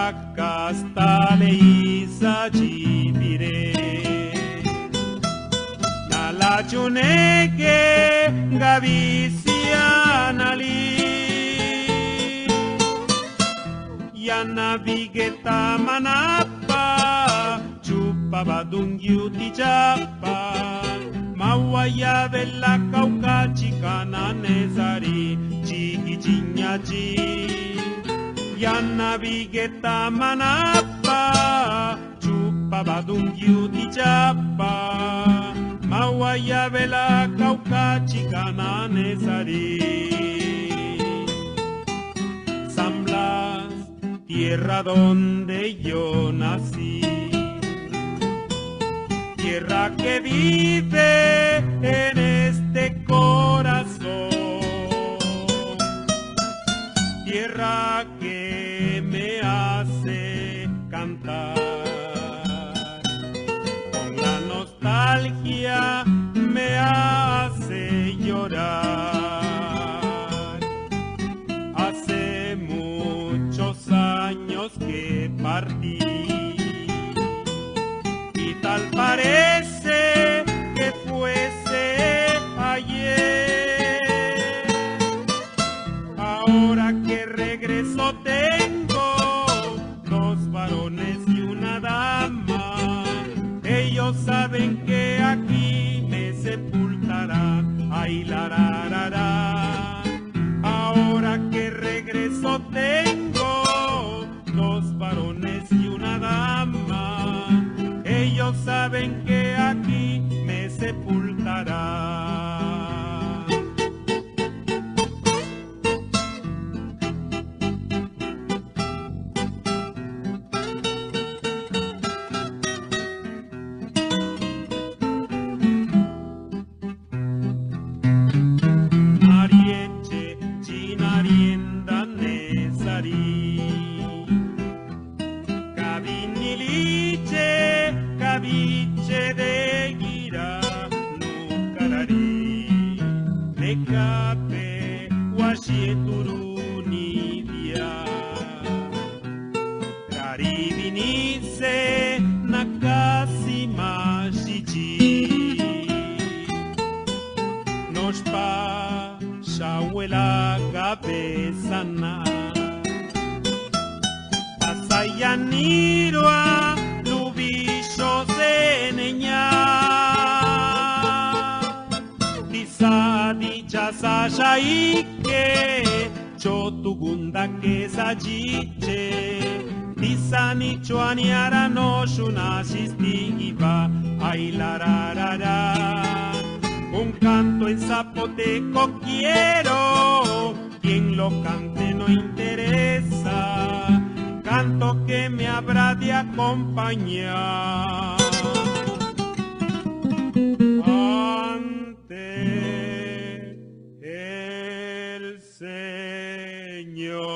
Rakastale isa jibire Nala chuneke gavisianali Yana vigeta manapa Chupa badungyu tijapa Mawaya bella kauka chikana nezari Chigi chinyachi Yana vigeta manapa Chupa badungyu tijapa Mawaya bella kauka chikana nezari San Blas, tierra donde yo nací Tierra que vive en este corazón, tierra que me hace cantar, con la nostalgia me hace llorar. Hace muchos años que partí. Tal parece que fuese ayer. Ahora que regreso tengo dos varones y una dama. Ellos saben que aquí me sepultarán. Ay, la, ra, ra. Ahora que regreso tengo dos varones y una dama. Ellos saben que aquí me sepultarán. Marieche, chinarienda, nezari. Kabiniliche, Caviche de gira, nukarari, nekape, wasieturunibia. Karibinise, nakasimashichi. Nospa, shawela, cabezana. Pasayanirua, lubicho zeneña. Tisadicha sayaike, chotugunda que sajiche. Tisani chuaniara no shunashistigiba, ay la ra ra ra. Un canto en zapoteco quiero, quien lo cante no interesa. Canto que me habrá de acompañar ante el Señor.